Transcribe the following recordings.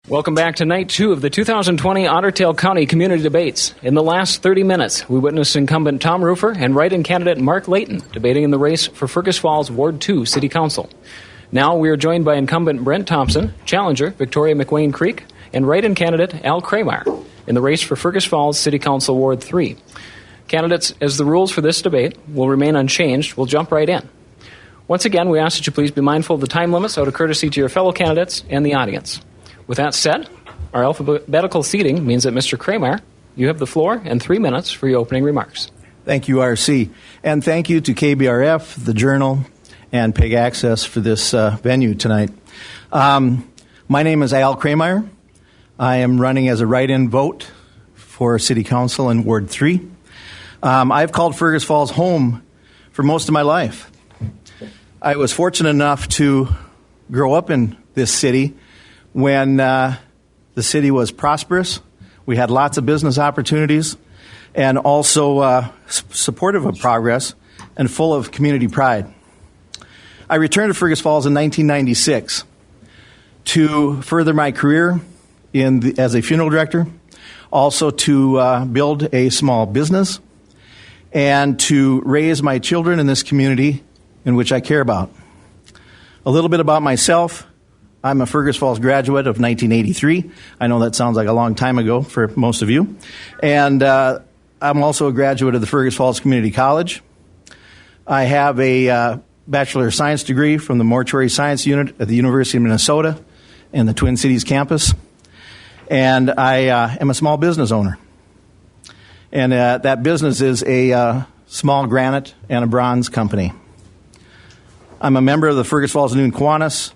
Welcome back to night 2 of the 2020 Ottertail County Community Debates. In the last 30 minutes, we witnessed incumbent Tom Rufer and write-in candidate Mark Layton debating in the race for Fergus Falls Ward 2 City Council. Now we are joined by incumbent Brent Thompson, challenger Victoria McWANE Creek, and write-in candidate Al KREMEIER in the race for Fergus Falls City Council Ward 3. Candidates, as the rules for this debate will remain unchanged, we'll jump right in. Once again, we ask that you please be mindful of the time limits out of courtesy to your fellow candidates and the audience. With that said, our alphabetical seating means that Mr. KREMEIER, you have the floor and 3 minutes for your opening remarks. Thank you, RC. And thank you to KBRF, the Journal, and PEG Access for this venue tonight. My name is Al KREMEIER. I am running as a write-in vote for City Council in Ward 3. I've called Fergus Falls home for most of my life. I was fortunate enough to grow up in this city when the city was prosperous. We had lots of business opportunities and also supportive of progress and full of community pride. I returned to Fergus Falls in 1996 to further my career as a funeral director, also to build a small business, and to raise my children in this community in which I care about. A little bit about myself. I'm a Fergus Falls graduate of 1983. I know that sounds like a long time ago for most of you. And I'm also a graduate of the Fergus Falls Community College. I have a Bachelor of Science degree from the Mortuary Science Unit at the University of Minnesota and the Twin Cities campus. And I am a small business owner. And that business is a small granite and a bronze company. I'm a member of the Fergus Falls Noon Kiwanis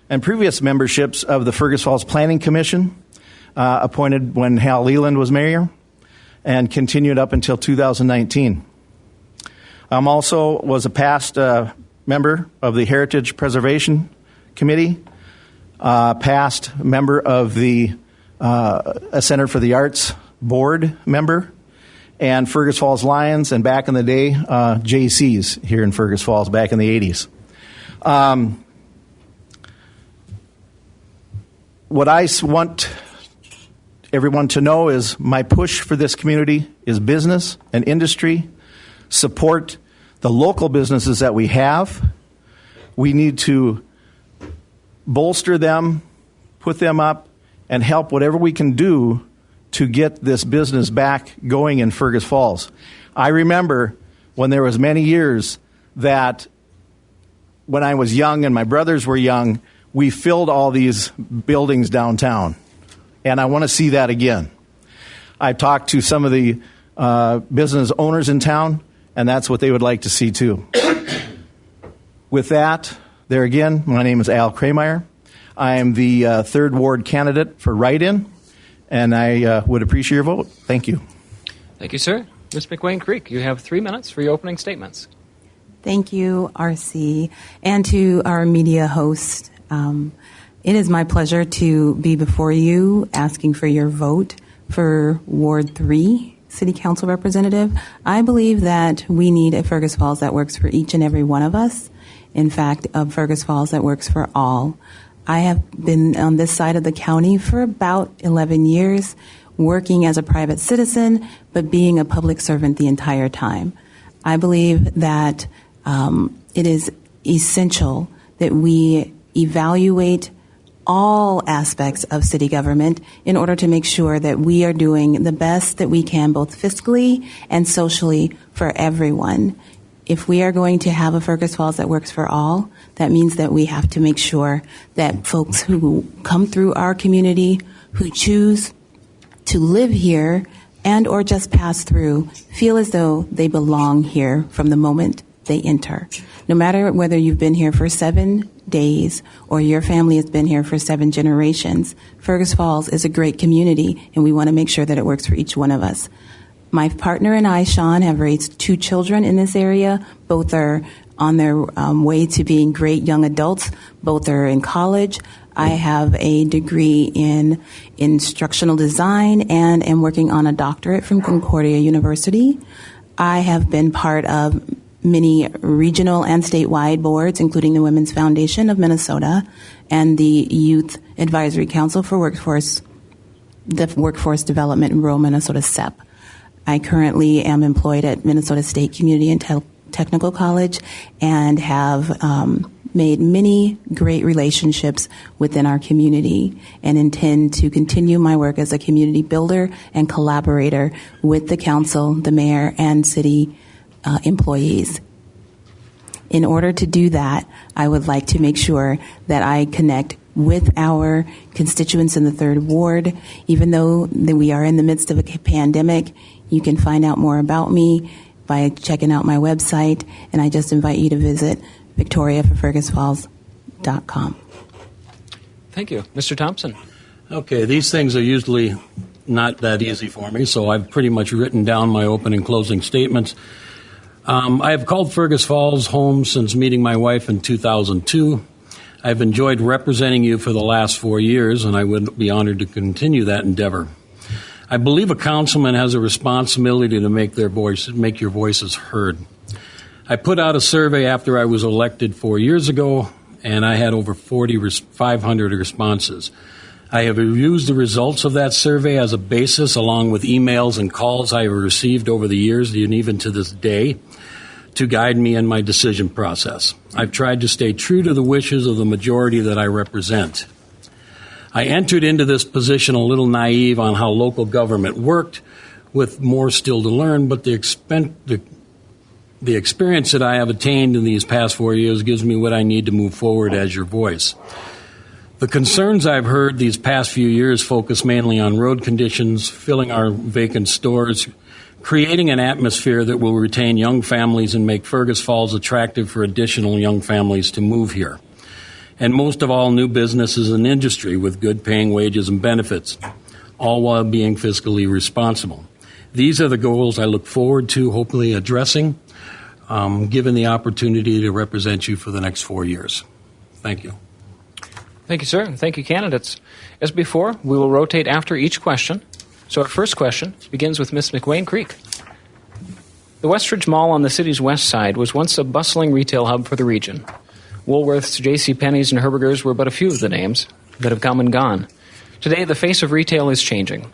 and previous memberships of the Fergus Falls Planning Commission, appointed when Hal Leland was mayor, and continued up until 2019. I'm also was a past member of the Heritage Preservation Committee, past member of the Center for the Arts board member, and Fergus Falls Lions, and back in the day, JCs here in Fergus Falls back in the 80s. What I want everyone to know is my push for this community is business and industry. Support the local businesses that we have. We need to bolster them, put them up, and help whatever we can do to get this business back going in Fergus Falls. I remember when there was many years that when I was young and my brothers were young, we filled all these buildings downtown, and I want to see that again. I've talked to some of the business owners in town, and that's what they would like to see too. With that, there again, my name is Al KREMEIER. I am the 3rd Ward candidate for write-in, and I would appreciate your vote. Thank you. Thank you, sir. Ms. McWANE Creek, you have 3 minutes for your opening statements. Thank you, RC, and to our media host. It is my pleasure to be before you asking for your vote for Ward 3 City Council Representative. I believe that we need a Fergus Falls that works for each and every one of us. In fact, a Fergus Falls that works for all. I have been on this side of the county for about 11 years, working as a private citizen, but being a public servant the entire time. I believe that it is essential that we evaluate all aspects of city government in order to make sure that we are doing the best that we can, both fiscally and socially, for everyone. If we are going to have a Fergus Falls that works for all, that means that we have to make sure that folks who come through our community, who choose to live here and or just pass through, feel as though they belong here from the moment they enter. No matter whether you've been here for 7 days or your family has been here for 7 generations, Fergus Falls is a great community, and we want to make sure that it works for each one of us. My partner and I, Sean, have raised 2 children in this area. Both are on their way to being great young adults. Both are in college. I have a degree in instructional design and am working on a doctorate from Concordia University. I have been part of many regional and statewide boards, including the Women's Foundation of Minnesota and the Youth Advisory Council for Workforce Development in Rural Minnesota, SEP. I currently am employed at Minnesota State Community and Technical College and have made many great relationships within our community and intend to continue my work as a community builder and collaborator with the council, the mayor, and city employees. In order to do that, I would like to make sure that I connect with our constituents in the 3rd Ward. Even though we are in the midst of a pandemic, you can find out more about me by checking out my website, and I just invite you to visit victoriaforfergusfalls.com. Thank you. Mr. Thompson. Okay, these things are usually not that easy for me, so I've pretty much written down my opening and closing statements. I have called Fergus Falls home since meeting my wife in 2002. I've enjoyed representing you for the last 4 years, and I would be honored to continue that endeavor. I believe a councilman has a responsibility to make your voices heard. I put out a survey after I was elected 4 years ago, and I had over 500 responses. I have used the results of that survey as a basis, along with emails and calls I have received over the years, and even to this day, to guide me in my decision process. I've tried to stay true to the wishes of the majority that I represent. I entered into this position a little naive on how local government worked, with more still to learn, but the experience that I have attained in these past 4 years gives me what I need to move forward as your voice. The concerns I've heard these past few years focus mainly on road conditions, filling our vacant stores, creating an atmosphere that will retain young families and make Fergus Falls attractive for additional young families to move here. And most of all, new businesses and industry with good paying wages and benefits, all while being fiscally responsible. These are the goals I look forward to hopefully addressing, given the opportunity to represent you for the next 4 years. Thank you. Thank you, sir. And thank you, candidates. As before, we will rotate after each question. So our first question begins with Ms. McWANE Creek. The Westridge Mall on the city's west side was once a bustling retail hub for the region. Woolworths, JCPenney's, and Herberger's were but a few of the names that have come and gone. Today, the face of retail is changing,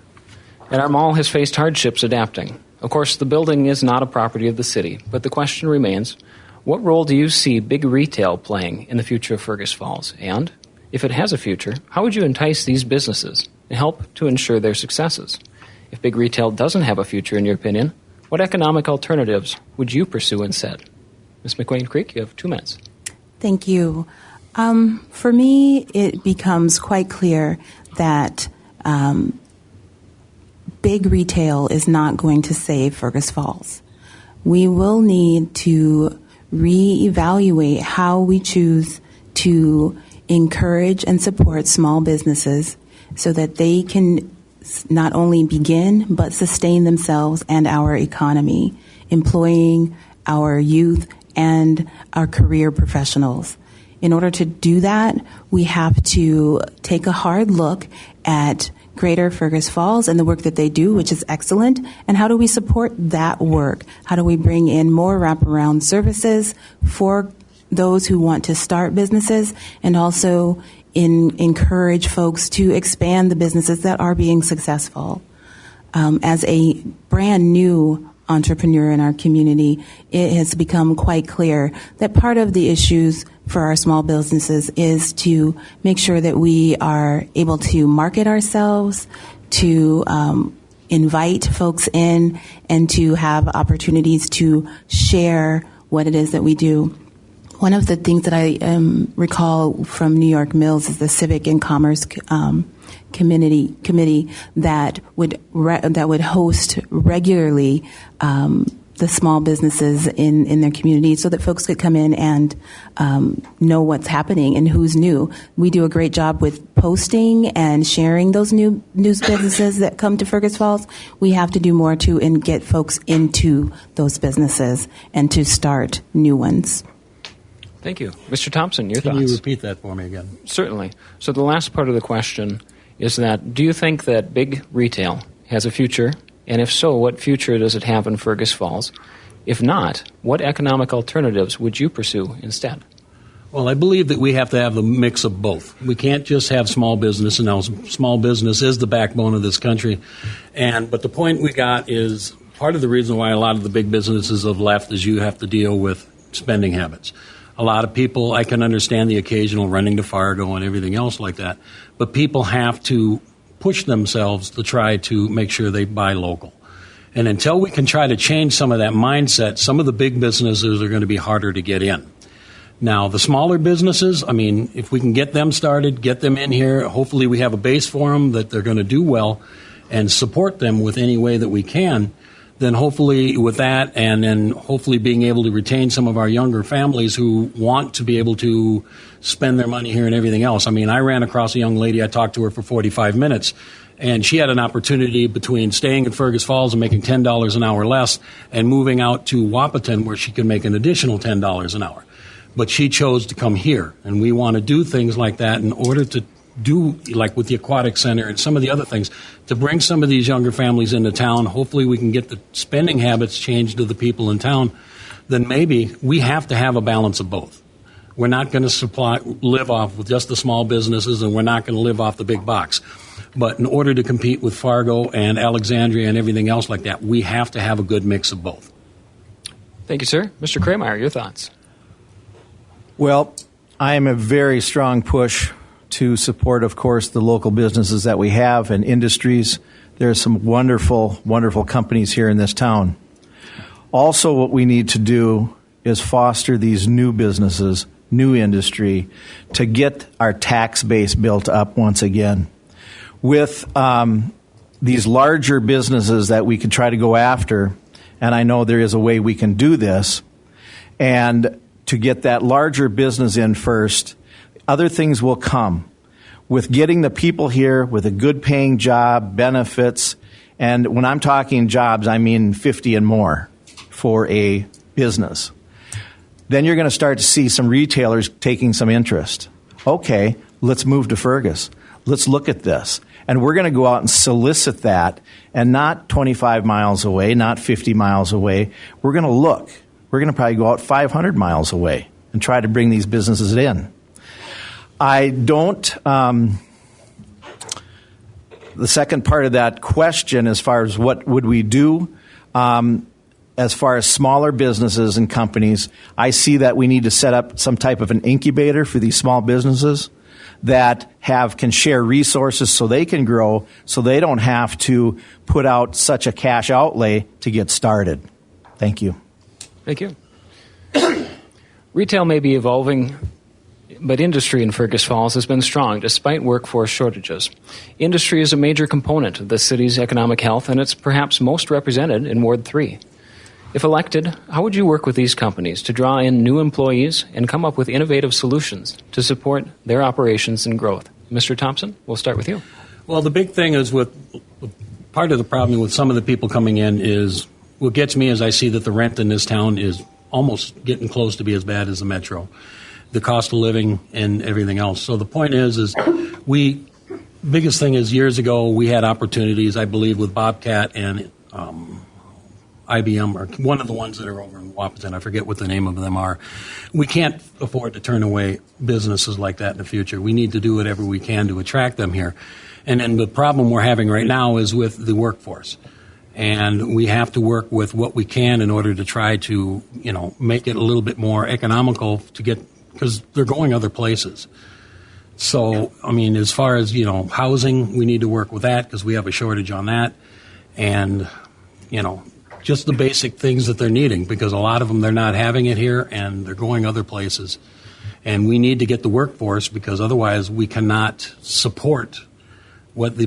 and our mall has faced hardships adapting. Of course, the building is not a property of the city, but the question remains, what role do you see big retail playing in the future of Fergus Falls? And, if it has a future, how would you entice these businesses and help to ensure their successes? If big retail doesn't have a future, in your opinion, what economic alternatives would you pursue instead? Ms. McWANE Creek, you have 2 minutes. Thank you. For me, it becomes quite clear that big retail is not going to save Fergus Falls. We will need to reevaluate how we choose to encourage and support small businesses so that they can not only begin but sustain themselves and our economy, employing our youth and our career professionals. In order to do that, we have to take a hard look at Greater Fergus Falls and the work that they do, which is excellent, and how do we support that work? How do we bring in more wraparound services for those who want to start businesses, and also encourage folks to expand the businesses that are being successful. As a brand new entrepreneur in our community, it has become quite clear that part of the issues for our small businesses is to make sure that we are able to market ourselves, to invite folks in, and to have opportunities to share what it is that we do. One of the things that I recall from New York Mills is the Civic and Commerce Committee that would host regularly the small businesses in their community, so that folks could come in and know what's happening and who's new. We do a great job with posting and sharing those new businesses that come to Fergus Falls. We have to do more to get folks into those businesses and to start new ones. Thank you. Mr. Thompson, your thoughts? Can you repeat that for me again? Certainly. So the last part of the question is that, do you think that big retail has a future? And if so, what future does it have in Fergus Falls? If not, what economic alternatives would you pursue instead? Well, I believe that we have to have a mix of both. We can't just have small business, and now small business is the backbone of this country. But the point we got is part of the reason why a lot of the big businesses have left is you have to deal with spending habits. A lot of people, I can understand the occasional running to Fargo and everything else like that, but people have to push themselves to try to make sure they buy local. And until we can try to change some of that mindset, some of the big businesses are going to be harder to get in. Now, the smaller businesses, I mean, if we can get them started, get them in here, hopefully we have a base for them that they're going to do well and support them with any way that we can, then hopefully with that and then hopefully being able to retain some of our younger families who want to be able to spend their money here and everything else. I mean, I ran across a young lady, I talked to her for 45 minutes, and she had an opportunity between staying in Fergus Falls and making $10 an hour less and moving out to Wahpeton where she could make an additional $10 an hour. But she chose to come here, and we want to do things like that in order to do, like with the Aquatic Center and some of the other things, to bring some of these younger families into town. Hopefully we can get the spending habits changed to the people in town. Then maybe we have to have a balance of both. We're not going to live off with just the small businesses, and we're not going to live off the big box. But in order to compete with Fargo and Alexandria and everything else like that, we have to have a good mix of both. Thank you, sir. Mr. KREMEIER, your thoughts? Well, I am a very strong push to support, of course, the local businesses that we have and industries. There are some wonderful, wonderful companies here in this town. Also, what we need to do is foster these new businesses, new industry, to get our tax base built up once again. With these larger businesses that we can try to go after, and I know there is a way we can do this, and to get that larger business in first, other things will come. With getting the people here with a good paying job, benefits, and when I'm talking jobs, I mean 50 and more for a business. Then you're going to start to see some retailers taking some interest. Okay, let's move to Fergus. Let's look at this. And we're going to go out and solicit that, and not 25 miles away, not 50 miles away. We're going to look. We're going to probably go out 500 miles away and try to bring these businesses in. I don't, the second part of that question, as far as what would we do, as far as smaller businesses and companies, I see that we need to set up some type of an incubator for these small businesses that can share resources so they can grow, so they don't have to put out such a cash outlay to get started. Thank you. Thank you. Retail may be evolving, but industry in Fergus Falls has been strong despite workforce shortages. Industry is a major component of the city's economic health, and it's perhaps most represented in Ward 3. If elected, how would you work with these companies to draw in new employees and come up with innovative solutions to support their operations and growth? Mr. Thompson, we'll start with you. Well, the big thing is part of the problem with some of the people coming in is what gets me is I see that the rent in this town is almost getting close to be as bad as the metro, the cost of living and everything else. So the point is biggest thing is years ago we had opportunities, I believe, with Bobcat and IBM, or one of the ones that are over in Wahpeton. I forget what the name of them are. We can't afford to turn away businesses like that in the future. We need to do whatever we can to attract them here. And then the problem we're having right now is with the workforce. And we have to work with what we can in order to try to, make it a little bit more economical because they're going other places. So, I mean, as far as, housing, we need to work with that because we have a shortage on that. And, just the basic things that they're needing, because a lot of them, they're not having it here and they're going other places. And we need to get the workforce because otherwise we cannot support what the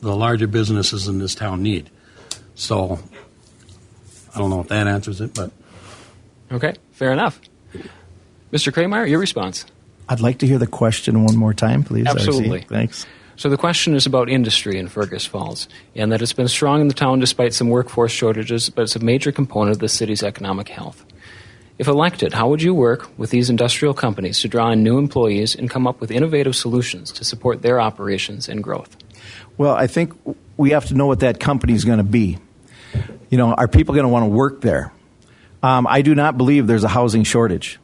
larger businesses in this town need. So I don't know if that answers it, but. Okay, fair enough. Mr. KREMEIER, your response. I'd like to hear the question one more time, please. Absolutely. RC. Thanks. So the question is about industry in Fergus Falls, and that it's been strong in the town despite some workforce shortages, but it's a major component of the city's economic health. If elected, how would you work with these industrial companies to draw in new employees and come up with innovative solutions to support their operations and growth? Well, I think we have to know what that company is going to be. Are people going to want to work there? I do not believe there's a housing shortage.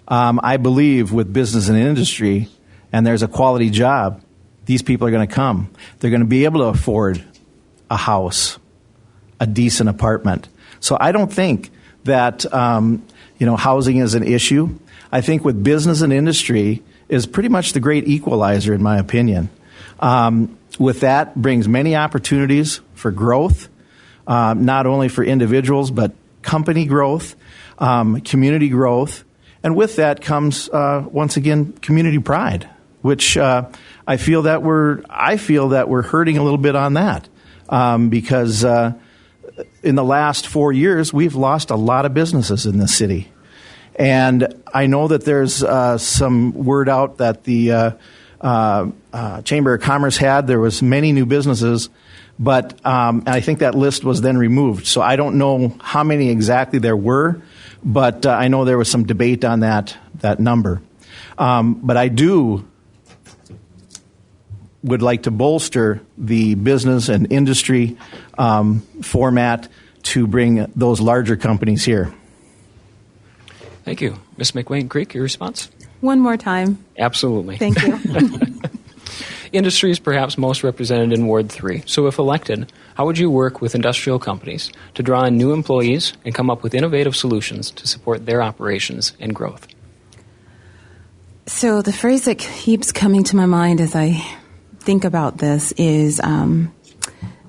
I believe with business and industry, and there's a quality job, these people are going to come. They're going to be able to afford a house, a decent apartment. So I don't think that housing is an issue. I think with business and industry is pretty much the great equalizer, in my opinion. With that brings many opportunities for growth, not only for individuals, but company growth, community growth. And with that comes, once again, community pride, which I feel that we're hurting a little bit on that because in the last 4 years, we've lost a lot of businesses in this city. And I know that there's some word out that the Chamber of Commerce had. There was many new businesses, but I think that list was then removed. So I don't know how many exactly there were, but I know there was some debate on that number. But I would like to bolster the business and industry format to bring those larger companies here. Thank you. Ms. McWANE Creek, your response? One more time. Absolutely. Thank you. Industry is perhaps most represented in Ward 3. So if elected, how would you work with industrial companies to draw in new employees and come up with innovative solutions to support their operations and growth? So the phrase that keeps coming to my mind as I think about this is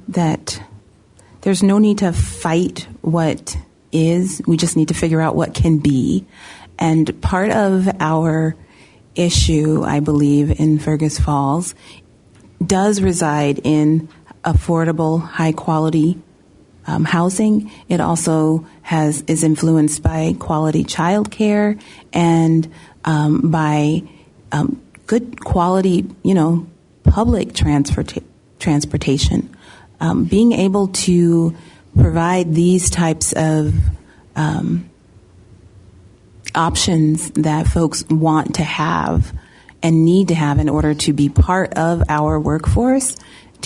that there's no need to fight what is. We just need to figure out what can be. And part of our issue, I believe, in Fergus Falls does reside in affordable, high-quality housing. It also is influenced by quality childcare and by good quality, public transportation. Being able to provide these types of options that folks want to have and need to have in order to be part of our workforce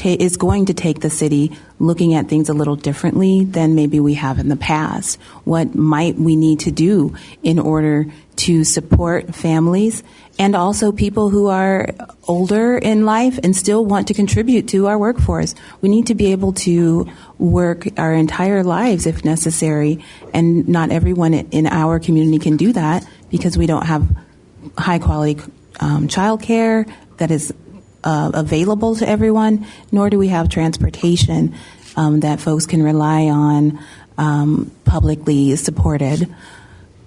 is going to take the city looking at things a little differently than maybe we have in the past. What might we need to do in order to support families and also people who are older in life and still want to contribute to our workforce? We need to be able to work our entire lives if necessary, and not everyone in our community can do that because we don't have high quality childcare that is available to everyone, nor do we have transportation that folks can rely on publicly supported.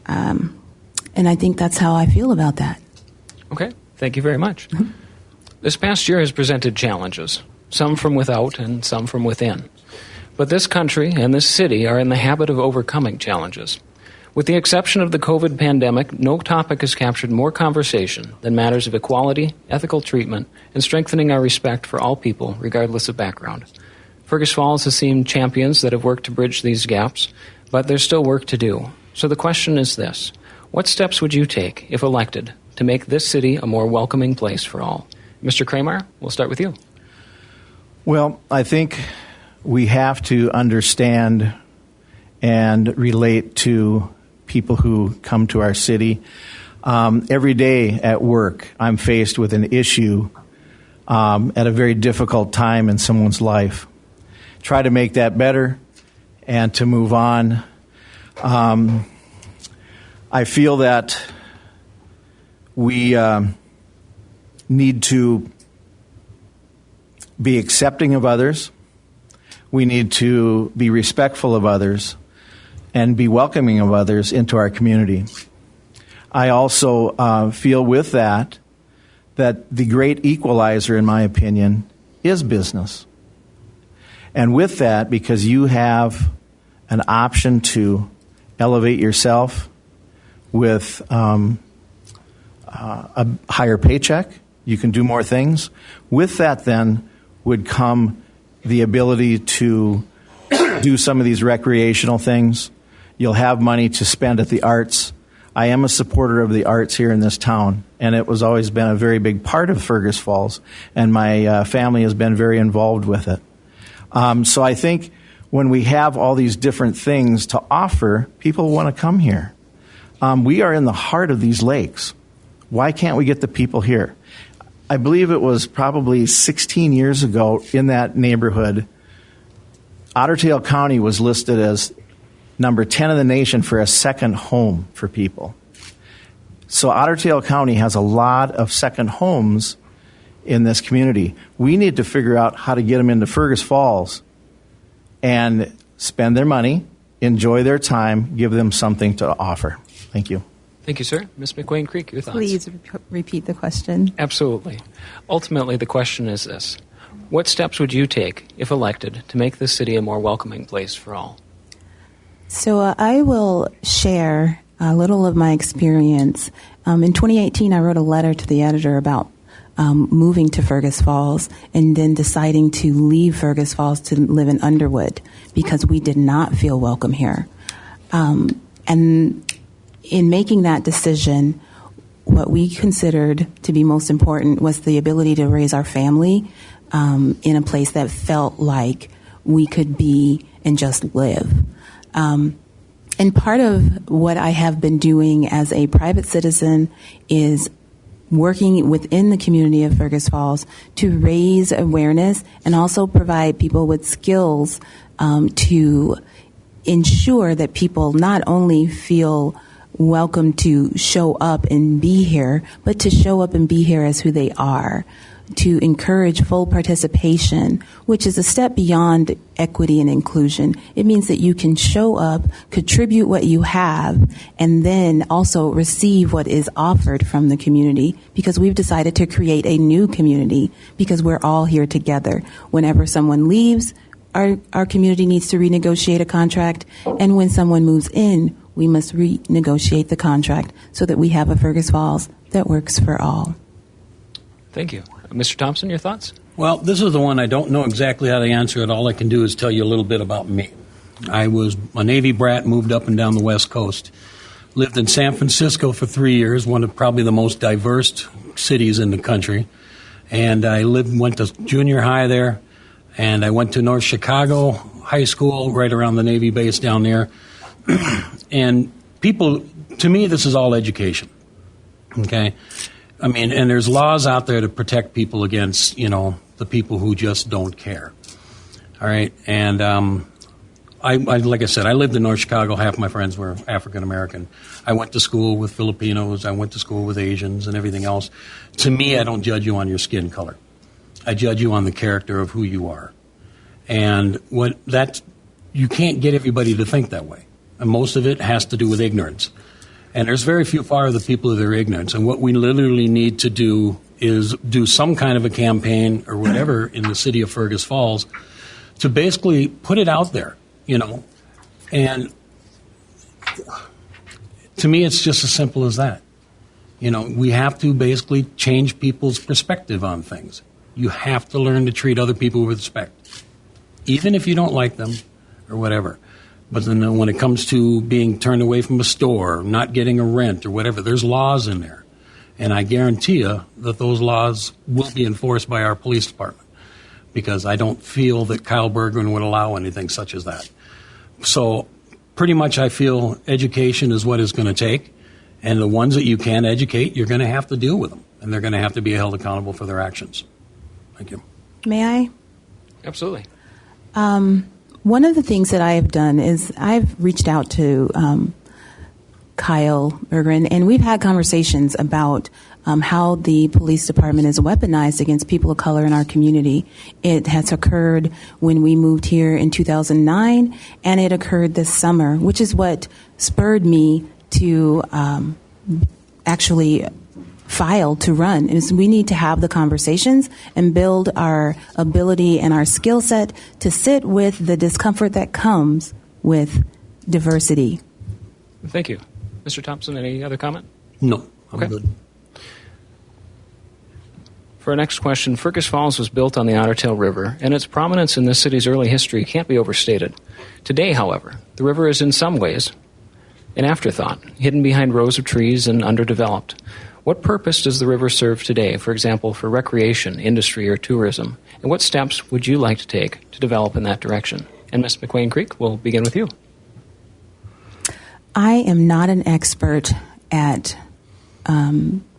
And I think that's how I feel about that. Okay, thank you very much. Mm-hmm. This past year has presented challenges, some from without and some from within. But this country and this city are in the habit of overcoming challenges. With the exception of the COVID pandemic, no topic has captured more conversation than matters of equality, ethical treatment, and strengthening our respect for all people, regardless of background. Fergus Falls has seen champions that have worked to bridge these gaps, but there's still work to do. So the question is this: what steps would you take, if elected, to make this city a more welcoming place for all? Mr. KREMEIER, we'll start with you. Well, I think we have to understand and relate to people who come to our city. Every day at work, I'm faced with an issue at a very difficult time in someone's life. Try to make that better and to move on. I feel that we need to be accepting of others. We need to be respectful of others and be welcoming of others into our community. I also feel with that the great equalizer, in my opinion, is business. And with that, because you have an option to elevate yourself with a higher paycheck, you can do more things. With that, then, would come the ability to do some of these recreational things. You'll have money to spend at the arts. I am a supporter of the arts here in this town, and it was always been a very big part of Fergus Falls, and my family has been very involved with it. So I think when we have all these different things to offer, people want to come here. We are in the heart of these lakes. Why can't we get the people here? I believe it was probably 16 years ago in that neighborhood, Otter Tail County was listed as number 10 in the nation for a second home for people. So Otter Tail County has a lot of second homes in this community. We need to figure out how to get them into Fergus Falls and spend their money, enjoy their time, give them something to offer. Thank you. Thank you, sir. Ms. McWANE Creek, your thoughts? Please repeat the question. Absolutely. Ultimately, the question is this. What steps would you take, if elected, to make this city a more welcoming place for all? So I will share a little of my experience. In 2018, I wrote a letter to the editor about moving to Fergus Falls and then deciding to leave Fergus Falls to live in Underwood because we did not feel welcome here. And in making that decision, what we considered to be most important was the ability to raise our family in a place that felt like we could be and just live. And part of what I have been doing as a private citizen is working within the community of Fergus Falls to raise awareness and also provide people with skills to ensure that people not only feel welcome to show up and be here, but to show up and be here as who they are, to encourage full participation, which is a step beyond equity and inclusion. It means that you can show up, contribute what you have, and then also receive what is offered from the community, because we've decided to create a new community because we're all here together. Whenever someone leaves, our community needs to renegotiate a contract, and when someone moves in, we must renegotiate the contract so that we have a Fergus Falls that works for all. Thank you. Mr. Thompson, your thoughts? Well, this is the one I don't know exactly how to answer it. All I can do is tell you a little bit about me. I was a Navy brat, moved up and down the West Coast. Lived in San Francisco for 3 years, one of probably the most diverse cities in the country. And I went to junior high there, and I went to North Chicago High School right around the Navy base down there. And people, to me, this is all education. Okay? I mean, and there's laws out there to protect people against, the people who just don't care. All right? And I like I said, I lived in North Chicago. Half my friends were African American. I went to school with Filipinos. I went to school with Asians and everything else. To me, I don't judge you on your skin color. I judge you on the character of who you are. And you can't get everybody to think that way. And most of it has to do with ignorance. And there's very few far the people that are ignorant. And what we literally need to do is do some kind of a campaign or whatever in the city of Fergus Falls to basically put it out there, And to me, it's just as simple as that. We have to basically change people's perspective on things. You have to learn to treat other people with respect, even if you don't like them or whatever. But then when it comes to being turned away from a store, not getting a rent or whatever, there's laws in there. And I guarantee you that those laws will be enforced by our police department, because I don't feel that Kyle Bergman would allow anything such as that. So pretty much I feel education is what it's going to take. And the ones that you can educate, you're going to have to deal with them. And they're going to have to be held accountable for their actions. Thank you. May I? Absolutely. One of the things that I have done is I've reached out to Kyle Bergman, and we've had conversations about how the police department is weaponized against people of color in our community. It has occurred when we moved here in 2009, and it occurred this summer, which is what spurred me to actually file to run. Is we need to have the conversations and build our ability and our skill set to sit with the discomfort that comes with diversity. Thank you. Mr. Thompson, any other comment? No, I'm Okay. good. For our next question, Fergus Falls was built on the Otter Tail River, and its prominence in this city's early history can't be overstated. Today, however, the river is in some ways an afterthought, hidden behind rows of trees and underdeveloped. What purpose does the river serve today, for example, for recreation, industry, or tourism? And what steps would you like to take to develop in that direction? And Ms. McWANE Creek, we'll begin with you. I am not an expert at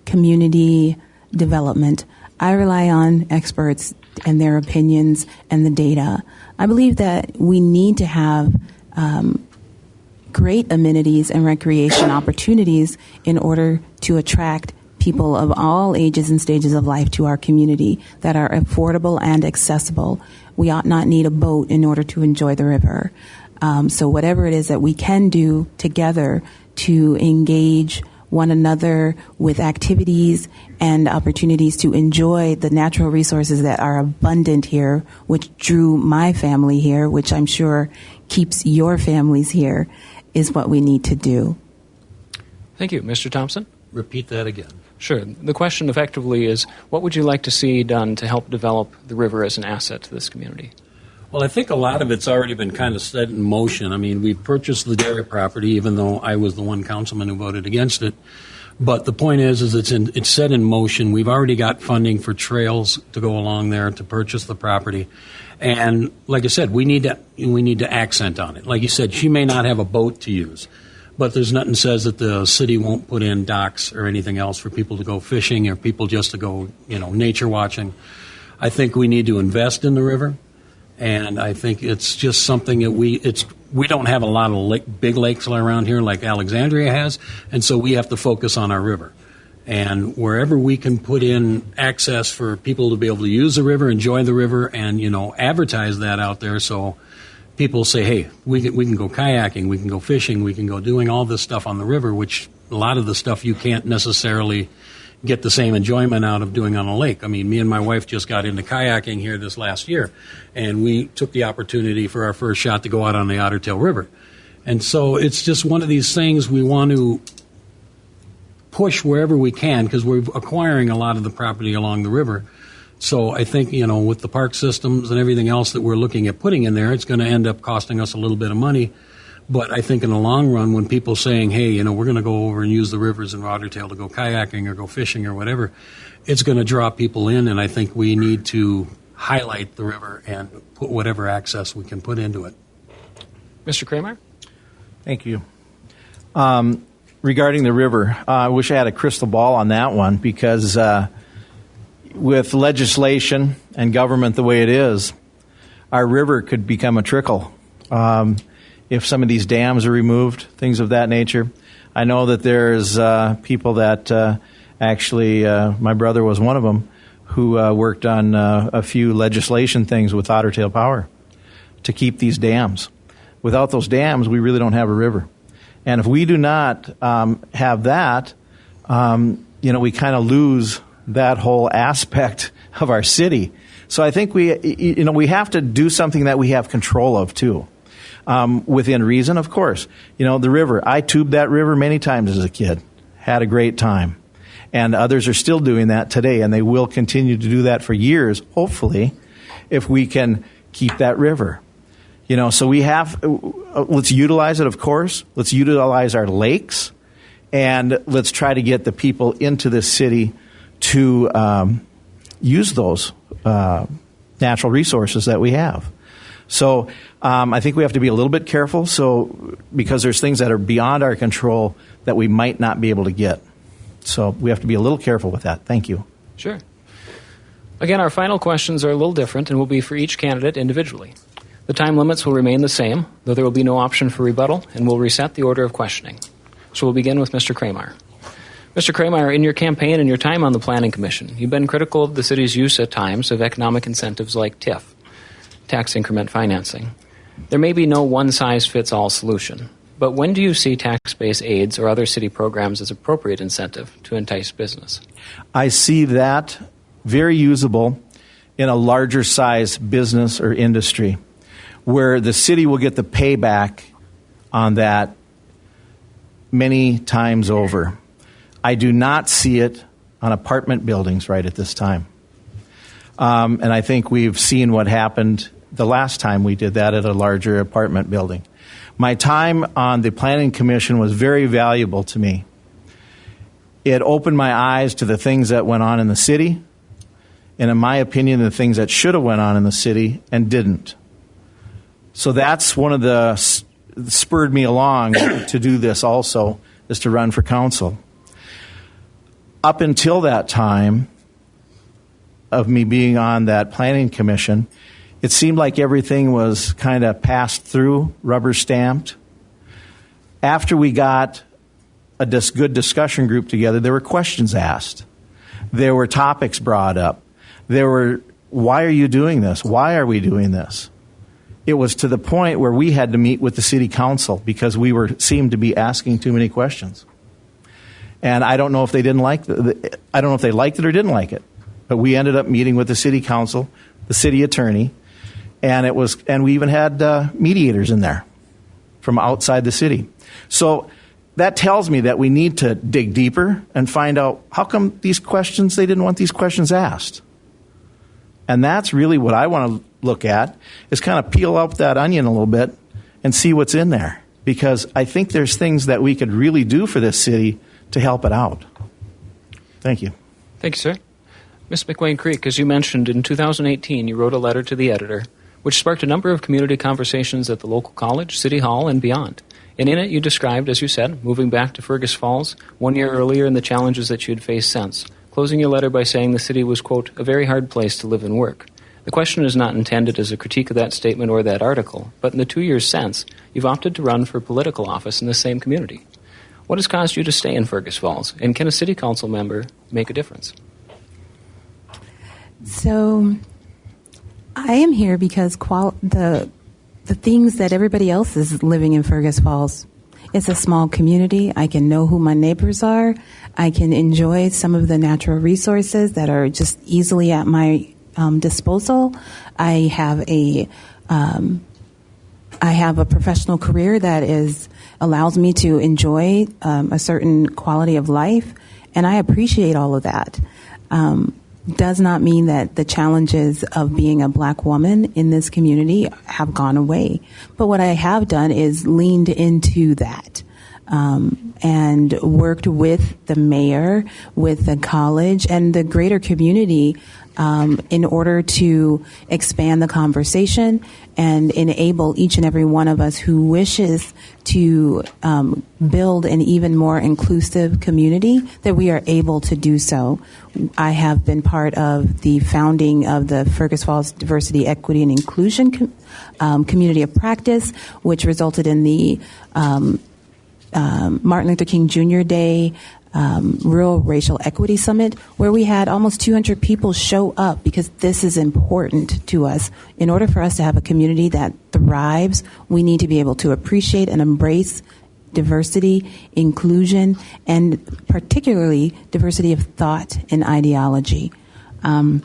community development. I rely on experts and their opinions and the data. I believe that we need to have great amenities and recreation opportunities in order to attract people of all ages and stages of life to our community that are affordable and accessible. We ought not need a boat in order to enjoy the river. So whatever it is that we can do together to engage one another with activities and opportunities to enjoy the natural resources that are abundant here, which drew my family here, which I'm sure keeps your families here, is what we need to do. Thank you. Mr. Thompson? Repeat that again. Sure. The question effectively is, what would you like to see done to help develop the river as an asset to this community? Well, I think a lot of it's already been kind of set in motion. I mean, we purchased the dairy property, even though I was the one councilman who voted against it. But the point is it's set in motion. We've already got funding for trails to go along there to purchase the property. And like I said, we need to accent on it. Like you said, she may not have a boat to use, but there's nothing says that the city won't put in docks or anything else for people to go fishing or people just to go, nature watching. I think we need to invest in the river. And I think it's just something that we don't have a lot of big lakes around here like Alexandria has, and so we have to focus on our river. And wherever we can put in access for people to be able to use the river, enjoy the river, and advertise that out there, so people say, hey, we can go kayaking, we can go fishing, we can go doing all this stuff on the river, which a lot of the stuff you can't necessarily get the same enjoyment out of doing on a lake. I mean, me and my wife just got into kayaking here this last year, and we took the opportunity for our first shot to go out on the Otter Tail River. And so it's just one of these things we want to push wherever we can because we're acquiring a lot of the property along the river. So I think, with the park systems and everything else that we're looking at putting in there, it's going to end up costing us a little bit of money. But I think in the long run, when people saying, hey, we're going to go over and use the rivers in Otter Tail to go kayaking or go fishing or whatever, it's going to draw people in, and I think we need to highlight the river and put whatever access we can put into it. Mr. KREMEIER? Thank you. Regarding the river, I wish I had a crystal ball on that one because with legislation and government the way it is, our river could become a trickle. If some of these dams are removed, things of that nature. I know that there's people that actually, my brother was one of them, who worked on a few legislation things with Otter Tail Power to keep these dams. Without those dams, we really don't have a river. And if we do not have that, we kind of lose that whole aspect of our city. So I think we have to do something that we have control of too. Within reason, of course. The river. I tubed that river many times as a kid. Had a great time. And others are still doing that today, and they will continue to do that for years, hopefully, if we can keep that river. So we have, let's utilize it, of course. Let's utilize our lakes, and let's try to get the people into this city to use those natural resources that we have. So I think we have to be a little bit careful because there's things that are beyond our control that we might not be able to get. So we have to be a little careful with that. Thank you. Sure. Again, our final questions are a little different and will be for each candidate individually. The time limits will remain the same, though there will be no option for rebuttal, and we'll reset the order of questioning. So we'll begin with Mr. KREMEIER. Mr. KREMEIER, in your campaign and your time on the Planning Commission, you've been critical of the city's use at times of economic incentives like TIF, tax increment financing. There may be no one-size-fits-all solution, but when do you see tax-based aids or other city programs as appropriate incentive to entice business? I see that very usable in a larger size business or industry where the city will get the payback on that many times over. I do not see it on apartment buildings right at this time. And I think we've seen what happened the last time we did that at a larger apartment building. My time on the Planning Commission was very valuable to me. It opened my eyes to the things that went on in the city, and in my opinion, the things that should have went on in the city and didn't. So that's one of the spurred me along to do this also, is to run for council. Up until that time of me being on that planning commission, it seemed like everything was kind of passed through, rubber stamped. After we got a good discussion group together, there were questions asked. There were topics brought up. There were, why are you doing this? Why are we doing this? It was to the point where we had to meet with the city council because we seemed to be asking too many questions. And I don't know if they didn't like I don't know if they liked it or didn't like it. But we ended up meeting with the city council, the city attorney, and we even had mediators in there from outside the city. So that tells me that we need to dig deeper and find out how come they didn't want these questions asked. And that's really what I want to look at, is kind of peel up that onion a little bit and see what's in there. Because I think there's things that we could really do for this city to help it out. Thank you. Thank you, sir. Ms. McWANE Creek, as you mentioned, in 2018 you wrote a letter to the editor, which sparked a number of community conversations at the local college, city hall, and beyond. And in it you described, as you said, moving back to Fergus Falls 1 year earlier and the challenges that you had faced since, closing your letter by saying the city was, quote, a very hard place to live and work. The question is not intended as a critique of that statement or that article, but in the 2 years since, you've opted to run for political office in the same community. What has caused you to stay in Fergus Falls, and can a city council member make a difference? So I am here because the things that everybody else is living in Fergus Falls. It's a small community. I can know who my neighbors are. I can enjoy some of the natural resources that are just easily at my disposal. I have a professional career that allows me to enjoy a certain quality of life, and I appreciate all of that. Does not mean that the challenges of being a black woman in this community have gone away. But what I have done is leaned into that and worked with the mayor, with the college, and the greater community in order to expand the conversation and enable each and every one of us who wishes to build an even more inclusive community, that we are able to do so. I have been part of the founding of the Fergus Falls Diversity, Equity, and Inclusion Community of Practice, which resulted in the Martin Luther King Jr. Day Rural Racial Equity Summit, where we had almost 200 people show up because this is important to us. In order for us to have a community that thrives, we need to be able to appreciate and embrace diversity, inclusion, and particularly diversity of thought and ideology. And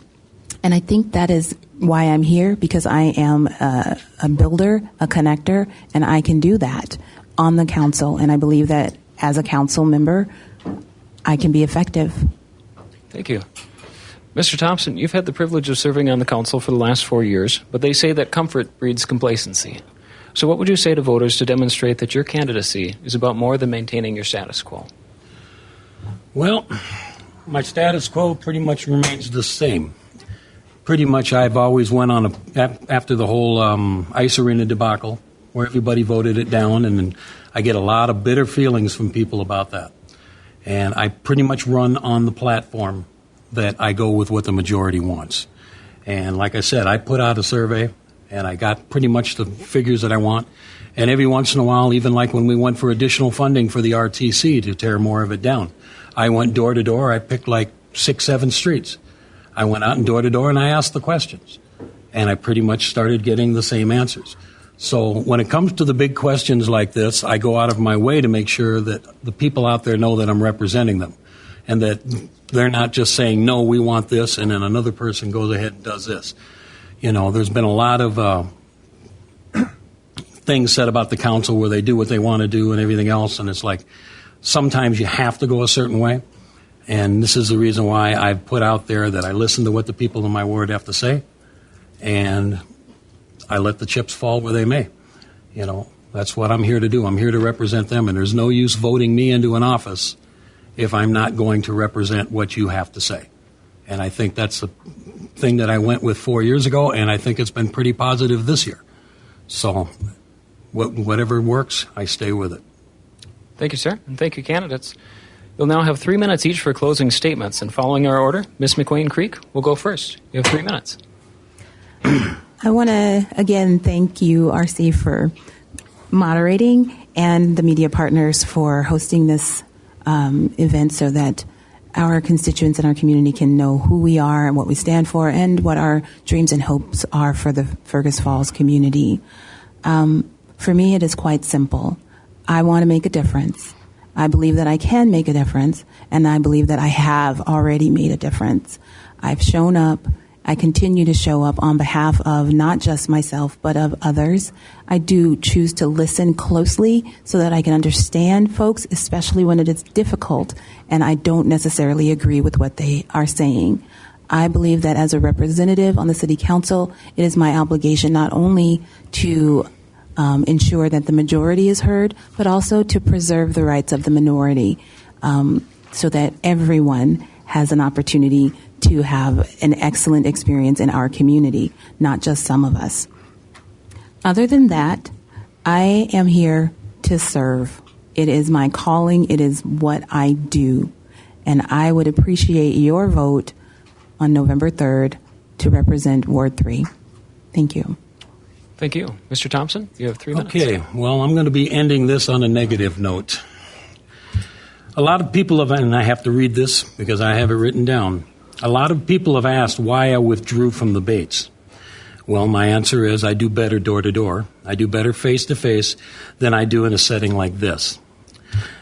I think that is why I'm here, because I am a builder, a connector, and I can do that on the council. And I believe that as a council member, I can be effective. Thank you. Mr. Thompson, you've had the privilege of serving on the council for the last 4 years, but they say that comfort breeds complacency. So what would you say to voters to demonstrate that your candidacy is about more than maintaining your status quo? Well, my status quo pretty much remains the same. Pretty much I've always went on after the whole ice arena debacle, where everybody voted it down, and I get a lot of bitter feelings from people about that. And I pretty much run on the platform that I go with what the majority wants. And like I said, I put out a survey, and I got pretty much the figures that I want. And every once in a while, even like when we went for additional funding for the RTC to tear more of it down, I went door to door. I picked like 6, 7 streets. I went out and door to door, and I asked the questions. And I pretty much started getting the same answers. So when it comes to the big questions like this, I go out of my way to make sure that the people out there know that I'm representing them and that they're not just saying, no, we want this, and then another person goes ahead and does this. You know, there's been a lot of things said about the council where they do what they want to do and everything else, and it's like sometimes you have to go a certain way. And this is the reason why I've put out there that I listen to what the people in my ward have to say, and I let the chips fall where they may. You know, that's what I'm here to do. I'm here to represent them, and there's no use voting me into an office if I'm not going to represent what you have to say. And I think that's the thing that I went with 4 years ago, and I think it's been pretty positive this year. So whatever works, I stay with it. Thank you, sir, and thank you, candidates. You'll now have 3 minutes each for closing statements, and following our order, Ms. McWANE Creek will go first. You have 3 minutes. I want to, again, thank you, RC, for moderating and the media partners for hosting this event so that our constituents and our community can know who we are and what we stand for and what our dreams and hopes are for the Fergus Falls community. For me, it is quite simple. I want to make a difference. I believe that I can make a difference, and I believe that I have already made a difference. I've shown up. I continue to show up on behalf of not just myself, but of others. I do choose to listen closely so that I can understand folks, especially when it is difficult and I don't necessarily agree with what they are saying. I believe that as a representative on the City Council, it is my obligation not only to ensure that the majority is heard, but also to preserve the rights of the minority so that everyone has an opportunity to have an excellent experience in our community, not just some of us. Other than that, I am here to serve. It is my calling. It is what I do. And I would appreciate your vote on November 3rd to represent Ward 3. Thank you. Thank you. Mr. Thompson, you have 3 minutes. Okay, well, I'm going to be ending this on a negative note. A lot of people have, and I have to read this because I have it written down. A lot of people have asked why I withdrew from the debates. Well, my answer is I do better door to door. I do better face to face than I do in a setting like this.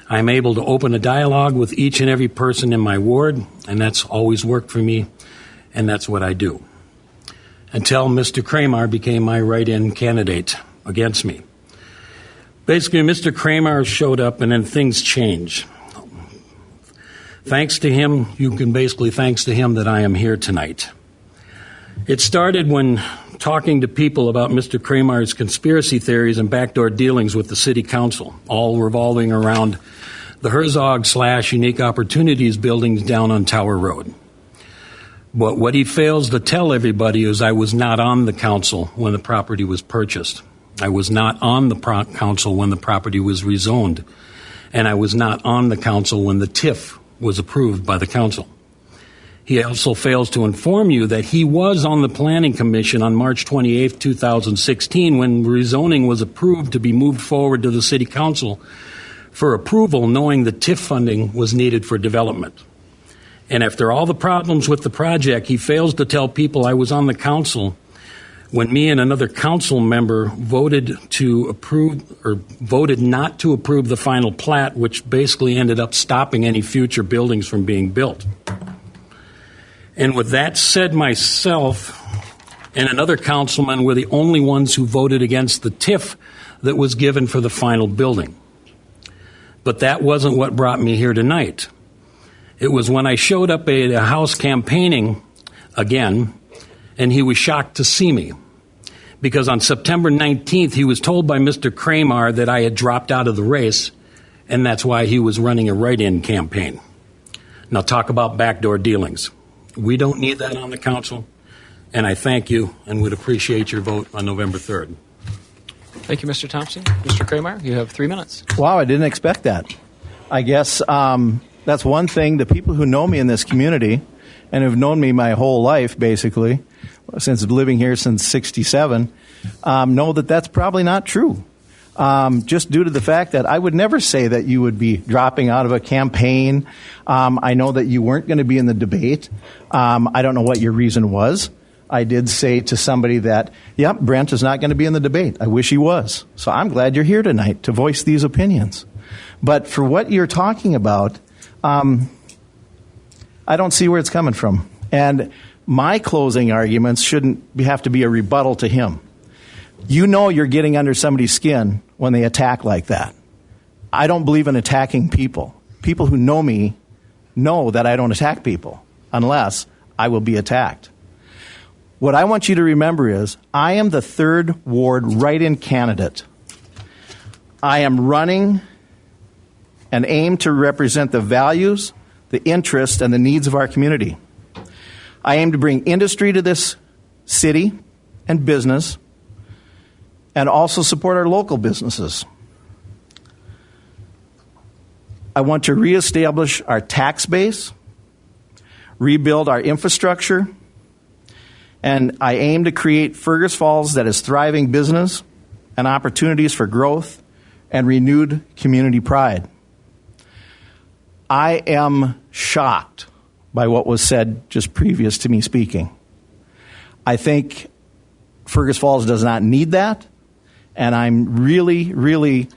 I'm able to open a dialogue with each and every person in my ward, and that's always worked for me, and that's what I do. Until Mr. KREMEIER became my write-in candidate against me. Basically, Mr. KREMEIER showed up, and then things changed. Thanks to him, thanks to him that I am here tonight. It started when talking to people about Mr. KREMEIER's conspiracy theories and backdoor dealings with the City Council, all revolving around the Herzog/Unique Opportunities buildings down on Tower Road. But what he fails to tell everybody is I was not on the council when the property was purchased. I was not on the council when the property was rezoned. And I was not on the council when the TIF was approved by the council. He also fails to inform you that he was on the Planning Commission on March 28, 2016 when rezoning was approved to be moved forward to the City Council for approval, knowing the TIF funding was needed for development. And after all the problems with the project, he fails to tell people I was on the council when me and another council member voted not to approve the final plat, which basically ended up stopping any future buildings from being built. And with that said, myself and another councilman were the only ones who voted against the TIF that was given for the final building. But that wasn't what brought me here tonight. It was when I showed up at a house campaigning again, and he was shocked to see me. Because on September 19th, he was told by Mr. KREMEIER that I had dropped out of the race, and that's why he was running a write-in campaign. Now talk about backdoor dealings. We don't need that on the council, and I thank you and would appreciate your vote on November 3rd. Thank you, Mr. Thompson. Mr. KREMEIER, you have 3 minutes. Wow, I didn't expect that. I guess that's one thing. The people who know me in this community and have known me my whole life, basically, since living here since 67, know that that's probably not true. Just due to the fact that I would never say that you would be dropping out of a campaign. I know that you weren't going to be in the debate. I don't know what your reason was. I did say to somebody that, yep, Brent is not going to be in the debate. I wish he was. So I'm glad you're here tonight to voice these opinions. But for what you're talking about, I don't see where it's coming from. And my closing arguments shouldn't have to be a rebuttal to him. You know you're getting under somebody's skin when they attack like that. I don't believe in attacking people. People who know me know that I don't attack people unless I will be attacked. What I want you to remember is I am the 3rd Ward write-in candidate. I am running and aim to represent the values, the interests, and the needs of our community. I aim to bring industry to this city and business, and also support our local businesses. I want to reestablish our tax base, rebuild our infrastructure, and I aim to create Fergus Falls that is thriving business and opportunities for growth and renewed community pride. I am shocked by what was said just previous to me speaking. I think Fergus Falls does not need that, and I'm really, really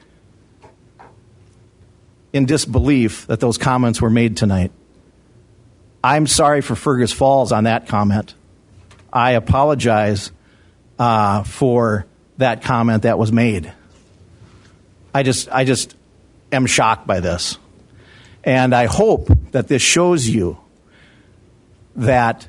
in disbelief that those comments were made tonight. I'm sorry for Fergus Falls on that comment. I apologize for that comment that was made. I just am shocked by this. And I hope that this shows you that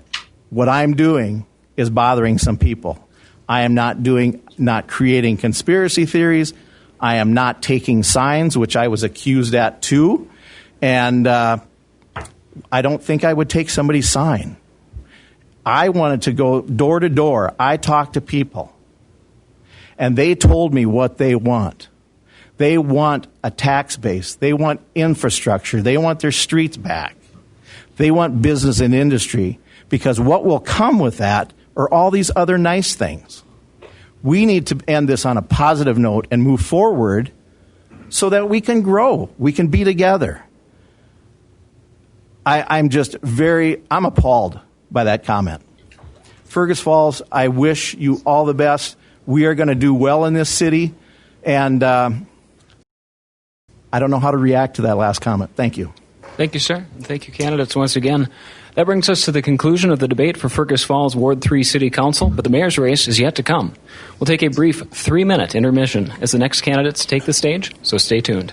what I'm doing is bothering some people. I am not creating conspiracy theories. I am not taking signs, which I was accused at too. And I don't think I would take somebody's sign. I wanted to go door to door. I talked to people. And they told me what they want. They want a tax base. They want infrastructure. They want their streets back. They want business and industry, because what will come with that are all these other nice things. We need to end this on a positive note and move forward so that we can grow. We can be together. I'm appalled by that comment. Fergus Falls, I wish you all the best. We are going to do well in this city, and I don't know how to react to that last comment. Thank you. Thank you, sir. Thank you, candidates, once again. That brings us to the conclusion of the debate for Fergus Falls Ward 3 City Council, but the mayor's race is yet to come. We'll take a brief 3-minute intermission as the next candidates take the stage, so stay tuned.